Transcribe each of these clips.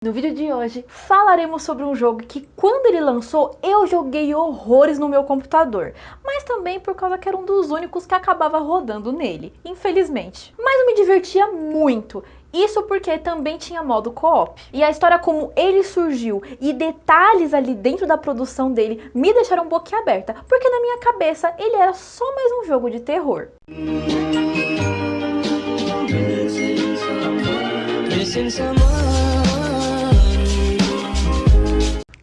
No vídeo de hoje, falaremos sobre um jogo que, quando ele lançou, eu joguei horrores no meu computador, mas também por causa que era um dos únicos que acabava rodando nele, infelizmente. Mas eu me divertia muito, isso porque também tinha modo co-op. E a história como ele surgiu e detalhes ali dentro da produção dele me deixaram boquiaberta, porque na minha cabeça ele era só mais um jogo de terror.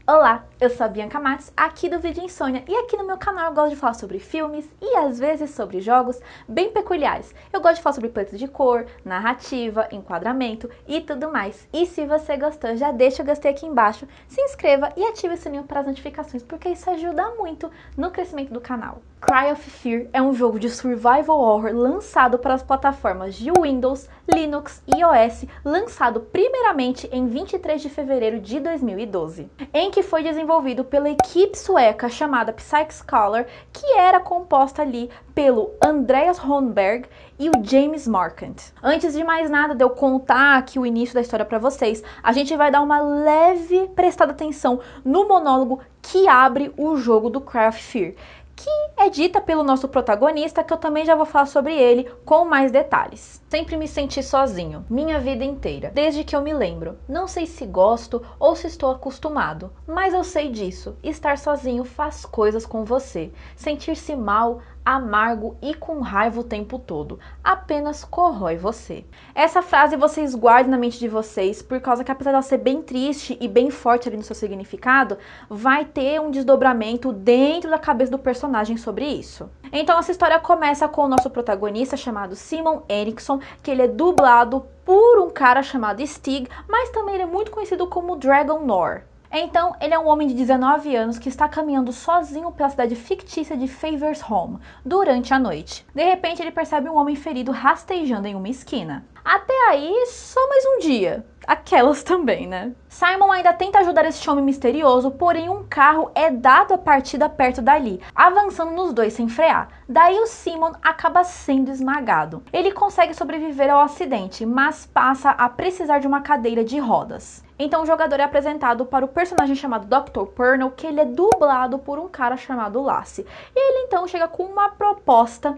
Olá, eu sou a Bianca Matos, aqui do Vídeo Insônia, e aqui no meu canal eu gosto de falar sobre filmes e às vezes sobre jogos bem peculiares. Eu gosto de falar sobre paletas de cor, narrativa, enquadramento e tudo mais. E se você gostou, já deixa o gostei aqui embaixo, se inscreva e ative o sininho para as notificações, porque isso ajuda muito no crescimento do canal. Cry of Fear é um jogo de survival horror lançado para as plataformas de Windows, Linux e iOS, lançado primeiramente em 23 de fevereiro de 2012, em que foi desenvolvido pela equipe sueca chamada Psyche Scholar, que era composta ali pelo Andreas Holmberg e o James Marquand. Antes de mais nada de eu contar aqui o início da história para vocês, a gente vai dar uma leve prestada atenção no monólogo que abre o jogo do Cry of Fear, que é dita pelo nosso protagonista, que eu também já vou falar sobre ele com mais detalhes. Sempre me senti sozinho, minha vida inteira, desde que eu me lembro. Não sei se gosto ou se estou acostumado, mas eu sei disso. Estar sozinho faz coisas com você. Sentir-se mal, amargo e com raiva o tempo todo, apenas corrói você. Essa frase vocês guardem na mente de vocês, por causa que apesar dela ser bem triste e bem forte ali no seu significado, vai ter um desdobramento dentro da cabeça do personagem sobre isso. Então essa história começa com o nosso protagonista chamado Simon Eriksson, que ele é dublado por um cara chamado Stig, mas também ele é muito conhecido como Dragon Nor. Então, ele é um homem de 19 anos que está caminhando sozinho pela cidade fictícia de Faversholm durante a noite. De repente, ele percebe um homem ferido rastejando em uma esquina. Até aí, só mais um dia. Aquelas também, né? Simon ainda tenta ajudar esse homem misterioso, porém um carro é dado a partida perto dali, avançando nos dois sem frear. Daí o Simon acaba sendo esmagado. Ele consegue sobreviver ao acidente, mas passa a precisar de uma cadeira de rodas. Então o jogador é apresentado para o personagem chamado Dr. Purnell, que ele é dublado por um cara chamado Lassie. E ele então chega com uma proposta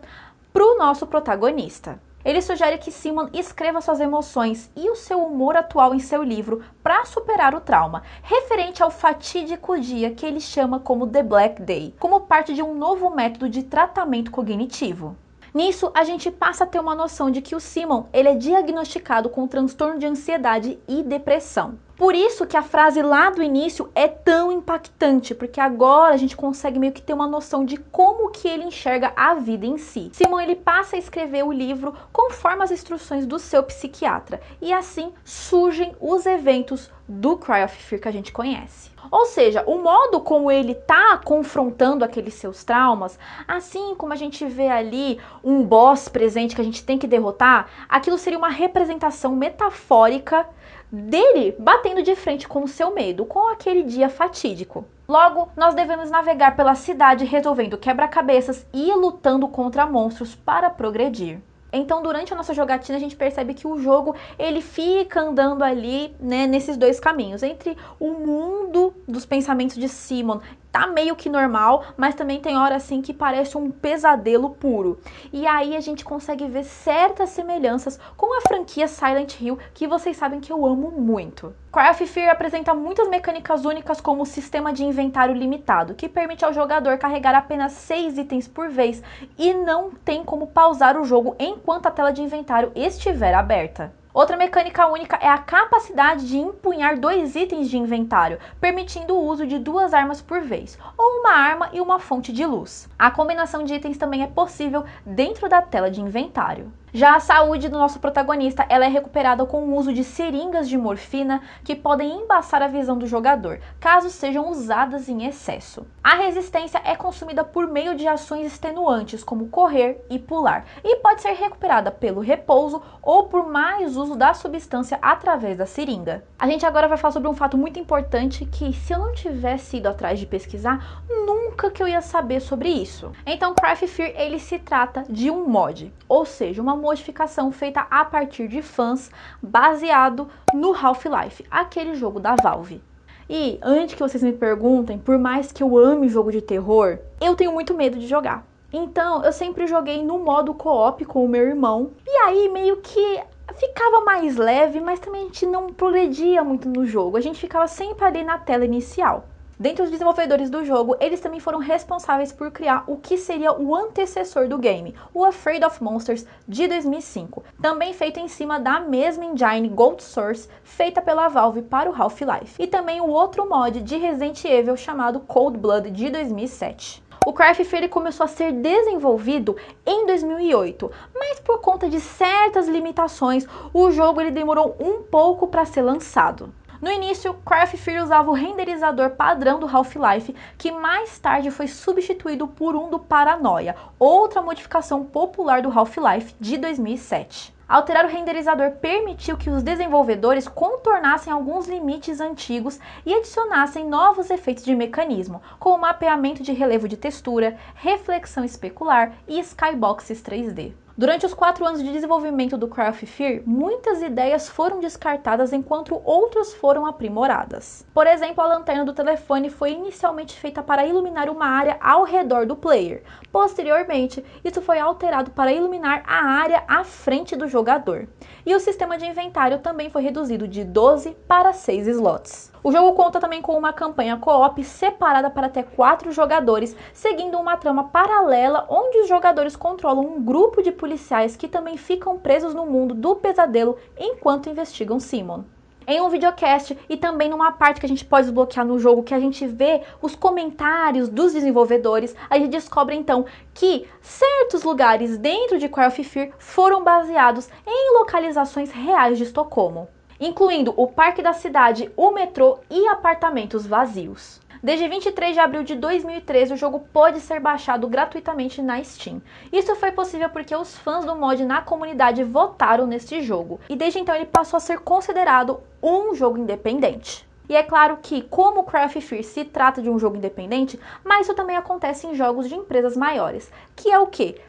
para o nosso protagonista. Ele sugere que Simon escreva suas emoções e o seu humor atual em seu livro para superar o trauma, referente ao fatídico dia que ele chama como The Black Day, como parte de um novo método de tratamento cognitivo. Nisso, a gente passa a ter uma noção de que o Simon ele é diagnosticado com transtorno de ansiedade e depressão. Por isso que a frase lá do início é tão impactante, porque agora a gente consegue meio que ter uma noção de como que ele enxerga a vida em si. Simon ele passa a escrever o livro conforme as instruções do seu psiquiatra, e assim surgem os eventos do Cry of Fear que a gente conhece. Ou seja, o modo como ele tá confrontando aqueles seus traumas, assim como a gente vê ali um boss presente que a gente tem que derrotar, aquilo seria uma representação metafórica dele batendo de frente com o seu medo, com aquele dia fatídico. Logo, nós devemos navegar pela cidade resolvendo quebra-cabeças e lutando contra monstros para progredir. Então, durante a nossa jogatina, a gente percebe que o jogo ele fica andando ali, né, nesses dois caminhos, entre o mundo dos pensamentos de Simon, tá meio que normal, mas também tem hora assim que parece um pesadelo puro. E aí a gente consegue ver certas semelhanças com a franquia Silent Hill, que vocês sabem que eu amo muito. Cry of Fear apresenta muitas mecânicas únicas, como o sistema de inventário limitado, que permite ao jogador carregar apenas 6 itens por vez e não tem como pausar o jogo enquanto a tela de inventário estiver aberta. Outra mecânica única é a capacidade de empunhar 2 itens de inventário, permitindo o uso de 2 armas por vez, ou uma arma e uma fonte de luz. A combinação de itens também é possível dentro da tela de inventário. Já a saúde do nosso protagonista ela é recuperada com o uso de seringas de morfina que podem embaçar a visão do jogador, caso sejam usadas em excesso. A resistência é consumida por meio de ações extenuantes, como correr e pular, e pode ser recuperada pelo repouso ou por mais uso da substância através da seringa. A gente agora vai falar sobre um fato muito importante que, se eu não tivesse ido atrás de pesquisar, nunca que eu ia saber sobre isso. Então, Cry of Fear ele se trata de um mod, ou seja, uma modificação feita a partir de fãs, baseado no Half-Life, aquele jogo da Valve. E antes que vocês me perguntem, por mais que eu ame jogo de terror, eu tenho muito medo de jogar. Então eu sempre joguei no modo co-op com o meu irmão, e aí meio que ficava mais leve, mas também a gente não progredia muito no jogo, a gente ficava sempre ali na tela inicial. Dentre os desenvolvedores do jogo, eles também foram responsáveis por criar o que seria o antecessor do game, o Afraid of Monsters de 2005, também feito em cima da mesma engine Gold Source feita pela Valve para o Half-Life, e também o outro mod de Resident Evil chamado Cold Blood de 2007. O Cry of Fear começou a ser desenvolvido em 2008, mas por conta de certas limitações, o jogo demorou um pouco para ser lançado. No início, Cry of Fear usava o renderizador padrão do Half-Life, que mais tarde foi substituído por um do Paranoia, outra modificação popular do Half-Life de 2007. Alterar o renderizador permitiu que os desenvolvedores contornassem alguns limites antigos e adicionassem novos efeitos de mecanismo, como mapeamento de relevo de textura, reflexão especular e skyboxes 3D. Durante os 4 anos de desenvolvimento do Cry of Fear, muitas ideias foram descartadas enquanto outras foram aprimoradas. Por exemplo, a lanterna do telefone foi inicialmente feita para iluminar uma área ao redor do player. Posteriormente, isso foi alterado para iluminar a área à frente do jogador. E o sistema de inventário também foi reduzido de 12 para 6 slots. O jogo conta também com uma campanha co-op separada para até 4 jogadores, seguindo uma trama paralela onde os jogadores controlam um grupo de policiais que também ficam presos no mundo do pesadelo enquanto investigam Simon. Em um videocast e também numa parte que a gente pode desbloquear no jogo, que a gente vê os comentários dos desenvolvedores, a gente descobre então que certos lugares dentro de Cry of Fear foram baseados em localizações reais de Estocolmo, incluindo o parque da cidade, o metrô e apartamentos vazios. Desde 23 de abril de 2013, o jogo pode ser baixado gratuitamente na Steam. Isso foi possível porque os fãs do mod na comunidade votaram neste jogo, e desde então ele passou a ser considerado um jogo independente. E é claro que, como Cry of Fear se trata de um jogo independente, mas isso também acontece em jogos de empresas maiores, que é o quê?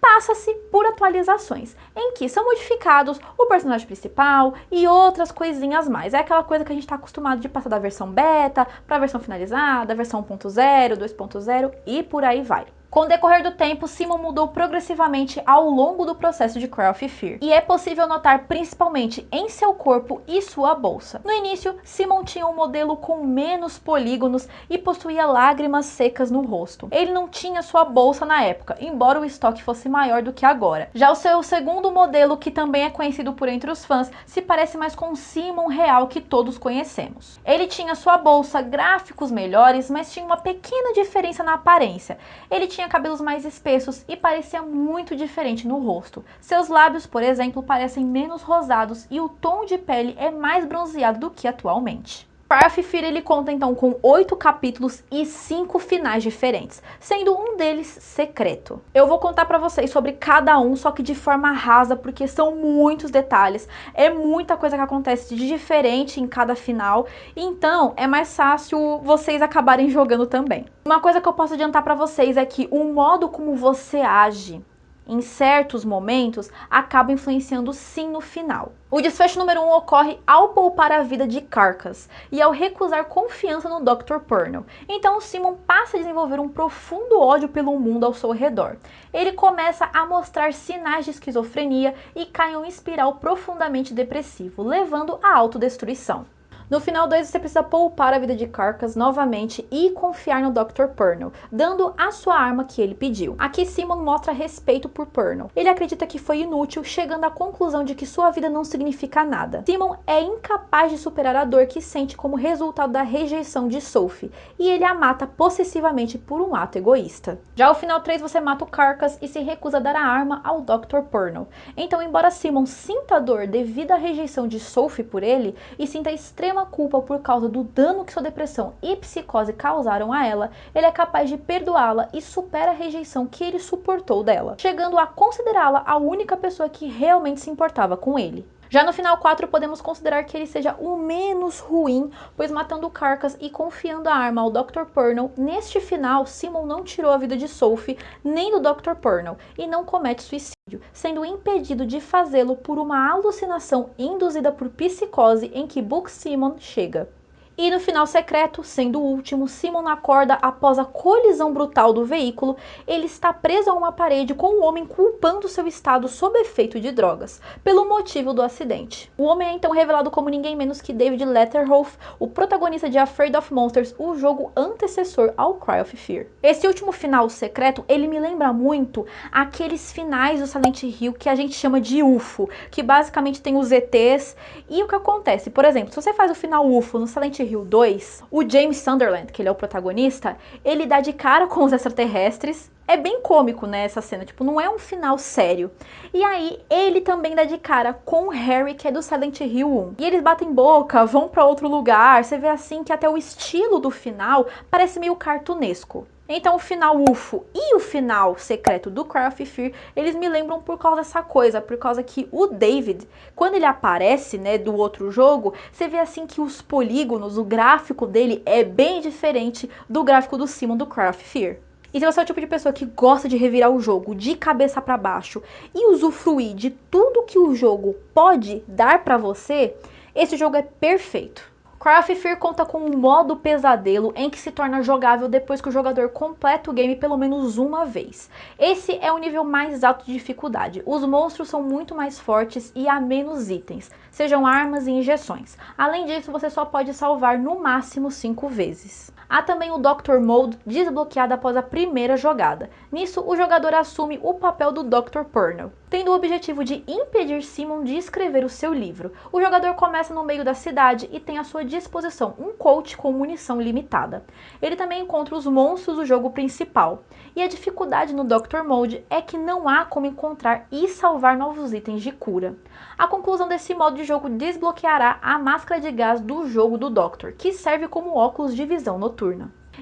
Passa-se por atualizações, em que são modificados o personagem principal e outras coisinhas mais. É aquela coisa que a gente está acostumado de passar da versão beta para a versão finalizada, versão 1.0, 2.0 e por aí vai. Com o decorrer do tempo, Simon mudou progressivamente ao longo do processo de Cry of Fear, e é possível notar principalmente em seu corpo e sua bolsa. No início, Simon tinha um modelo com menos polígonos e possuía lágrimas secas no rosto. Ele não tinha sua bolsa na época, embora o estoque fosse maior do que agora. Já o seu segundo modelo, que também é conhecido por entre os fãs, se parece mais com o Simon real que todos conhecemos. Ele tinha sua bolsa, gráficos melhores, mas tinha uma pequena diferença na aparência. Ele tinha cabelos mais espessos e parecia muito diferente no rosto. Seus lábios, por exemplo, parecem menos rosados e o tom de pele é mais bronzeado do que atualmente. Cry of Fear ele conta então com 8 capítulos e 5 finais diferentes, sendo um deles secreto. Eu vou contar pra vocês sobre cada um, só que de forma rasa, porque são muitos detalhes, é muita coisa que acontece de diferente em cada final, então é mais fácil vocês acabarem jogando também. Uma coisa que eu posso adiantar pra vocês é que o modo como você age em certos momentos, acaba influenciando sim no final. O desfecho número 1 ocorre ao poupar a vida de Carcass e ao recusar confiança no Dr. Purnell. Então Simon passa a desenvolver um profundo ódio pelo mundo ao seu redor. Ele começa a mostrar sinais de esquizofrenia e cai em um espiral profundamente depressivo, levando à autodestruição. No final 2, você precisa poupar a vida de Carcass novamente e confiar no Dr. Purnell, dando a sua arma que ele pediu. Aqui Simon mostra respeito por Purnell. Ele acredita que foi inútil, chegando à conclusão de que sua vida não significa nada. Simon é incapaz de superar a dor que sente como resultado da rejeição de Sophie, e ele a mata possessivamente por um ato egoísta. Já o final 3, você mata o Carcass e se recusa a dar a arma ao Dr. Purnell. Então, embora Simon sinta a dor devido à rejeição de Sophie por ele, e sinta extrema culpa por causa do dano que sua depressão e psicose causaram a ela, ele é capaz de perdoá-la e supera a rejeição que ele suportou dela, chegando a considerá-la a única pessoa que realmente se importava com ele. Já no final 4 podemos considerar que ele seja o menos ruim, pois matando o Carcass e confiando a arma ao Dr. Purnell, neste final Simon não tirou a vida de Sophie nem do Dr. Purnell e não comete suicídio, sendo impedido de fazê-lo por uma alucinação induzida por psicose em que Book Simon chega. E no final secreto, sendo o último, Simon acorda após a colisão brutal do veículo. Ele está preso a uma parede com o homem culpando seu estado sob efeito de drogas, pelo motivo do acidente. O homem é então revelado como ninguém menos que David Letterhoff, o protagonista de Afraid of Monsters, o jogo antecessor ao Cry of Fear. Esse último final secreto, ele me lembra muito aqueles finais do Silent Hill que a gente chama de UFO, que basicamente tem os ETs. E o que acontece? Por exemplo, se você faz o final UFO no Silent Hill 2, o James Sunderland, que ele é o protagonista, ele dá de cara com os extraterrestres. É bem cômico, né, essa cena, tipo, não é um final sério. E aí, ele também dá de cara com o Harry, que é do Silent Hill 1. E eles batem boca, vão pra outro lugar, você vê assim que até o estilo do final parece meio cartunesco. Então o final UFO e o final secreto do Cry of Fear, eles me lembram por causa dessa coisa, por causa que o David, quando ele aparece, né, do outro jogo, você vê assim que os polígonos, o gráfico dele é bem diferente do gráfico do Simon do Cry of Fear. E se você é o tipo de pessoa que gosta de revirar o jogo de cabeça para baixo e usufruir de tudo que o jogo pode dar para você, esse jogo é perfeito. Cry of Fear conta com um modo pesadelo em que se torna jogável depois que o jogador completa o game pelo menos uma vez. Esse é o nível mais alto de dificuldade. Os monstros são muito mais fortes e há menos itens, sejam armas e injeções. Além disso, você só pode salvar no máximo 5 vezes. Há também o Dr. Mode desbloqueado após a primeira jogada. Nisso, o jogador assume o papel do Dr. Purnell, tendo o objetivo de impedir Simon de escrever o seu livro. O jogador começa no meio da cidade e tem à sua disposição um coach com munição limitada. Ele também encontra os monstros do jogo principal. E a dificuldade no Dr. Mode é que não há como encontrar e salvar novos itens de cura. A conclusão desse modo de jogo desbloqueará a máscara de gás do jogo do Doctor, que serve como óculos de visão noturna.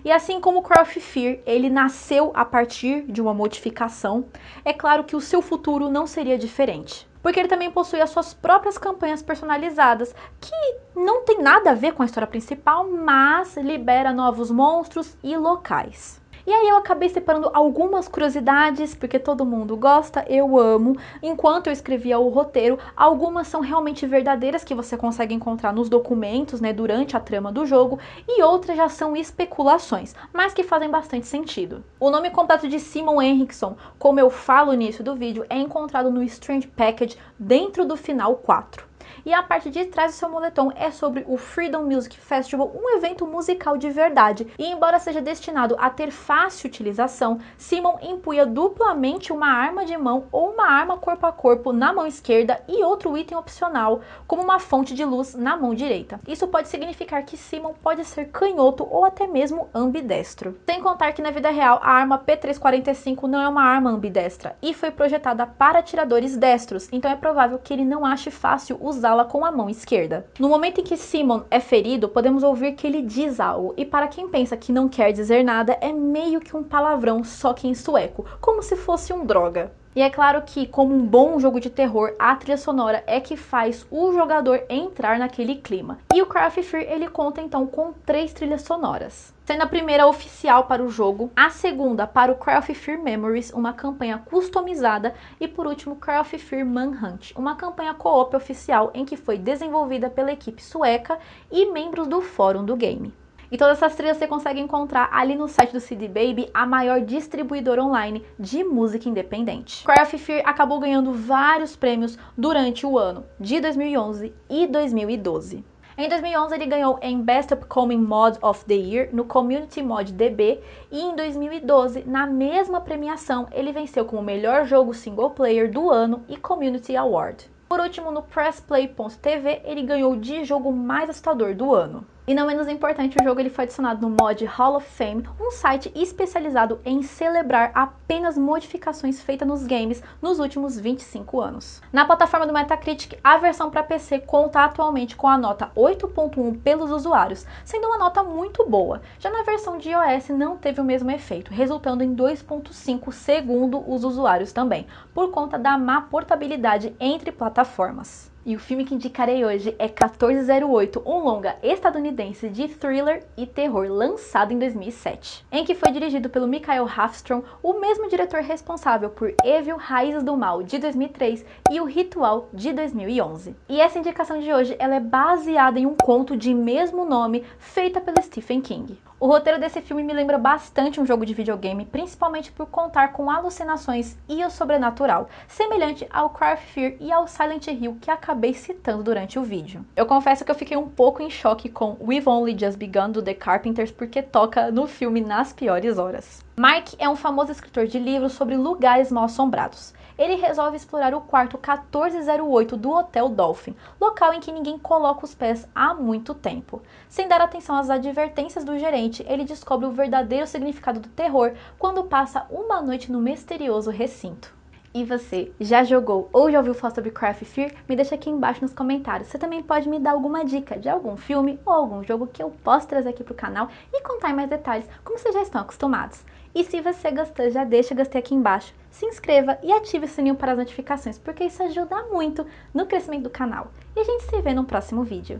E assim como o Cry of Fear, ele nasceu a partir de uma modificação, é claro que o seu futuro não seria diferente. Porque ele também possui as suas próprias campanhas personalizadas, que não tem nada a ver com a história principal, mas libera novos monstros e locais. E aí eu acabei separando algumas curiosidades, porque todo mundo gosta, eu amo. Enquanto eu escrevia o roteiro, algumas são realmente verdadeiras, que você consegue encontrar nos documentos, né, durante a trama do jogo, e outras já são especulações, mas que fazem bastante sentido. O nome completo de Simon Henriksson, como eu falo no início do vídeo, é encontrado no Strange Package dentro do final 4. E a parte de trás do seu moletom é sobre o Freedom Music Festival, um evento musical de verdade. E embora seja destinado a ter fácil utilização, Simon empunha duplamente uma arma de mão ou uma arma corpo a corpo na mão esquerda e outro item opcional, como uma fonte de luz na mão direita. Isso pode significar que Simon pode ser canhoto ou até mesmo ambidestro. Sem contar que na vida real a arma P345 não é uma arma ambidestra e foi projetada para atiradores destros, então é provável que ele não ache fácil usá-la com a mão esquerda. No momento em que Simon é ferido, podemos ouvir que ele diz algo, e para quem pensa que não quer dizer nada, é meio que um palavrão, só que em sueco, como se fosse um droga. E é claro que, como um bom jogo de terror, a trilha sonora é que faz o jogador entrar naquele clima. E o Cry of Fear, ele conta então com 3 trilhas sonoras. Sendo a primeira oficial para o jogo, a segunda para o Cry of Fear Memories, uma campanha customizada, e por último Cry of Fear Manhunt, uma campanha co-op oficial em que foi desenvolvida pela equipe sueca e membros do fórum do game. E todas essas trilhas você consegue encontrar ali no site do CD Baby, a maior distribuidora online de música independente. Cry of Fear acabou ganhando vários prêmios durante o ano de 2011 e 2012. Em 2011 ele ganhou em Best Upcoming Mod of the Year no Community Mod DB, e em 2012, na mesma premiação, ele venceu como melhor jogo single player do ano e Community Award. Por último, no PressPlay.tv, ele ganhou de jogo mais assustador do ano. E não menos importante, o jogo ele foi adicionado no mod Hall of Fame, um site especializado em celebrar apenas modificações feitas nos games nos últimos 25 anos. Na plataforma do Metacritic, a versão para PC conta atualmente com a nota 8.1 pelos usuários, sendo uma nota muito boa. Já na versão de iOS não teve o mesmo efeito, resultando em 2.5 segundo os usuários também, por conta da má portabilidade entre plataformas. E o filme que indicarei hoje é 1408, um longa estadunidense de thriller e terror lançado em 2007, em que foi dirigido pelo Mikael Håfström, o mesmo diretor responsável por Evil, Raízes do Mal, de 2003 e O Ritual, de 2011. E essa indicação de hoje ela é baseada em um conto de mesmo nome, feita pelo Stephen King. O roteiro desse filme me lembra bastante um jogo de videogame, principalmente por contar com alucinações e o sobrenatural, semelhante ao Cry of Fear e ao Silent Hill que acabei citando durante o vídeo. Eu confesso que eu fiquei um pouco em choque com We've Only Just Begun do The Carpenters porque toca no filme nas piores horas. Mike é um famoso escritor de livros sobre lugares mal assombrados. Ele resolve explorar o quarto 1408 do Hotel Dolphin, local em que ninguém coloca os pés há muito tempo. Sem dar atenção às advertências do gerente, ele descobre o verdadeiro significado do terror quando passa uma noite no misterioso recinto. E você, já jogou ou já ouviu falar sobre Cry of Fear? Me deixa aqui embaixo nos comentários. Você também pode me dar alguma dica de algum filme ou algum jogo que eu possa trazer aqui pro canal e contar em mais detalhes, como vocês já estão acostumados. E se você gostou, já deixa o gostei aqui embaixo, se inscreva e ative o sininho para as notificações, porque isso ajuda muito no crescimento do canal. E a gente se vê no próximo vídeo.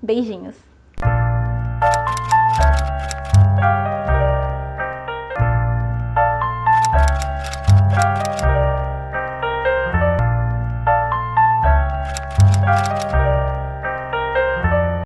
Beijinhos!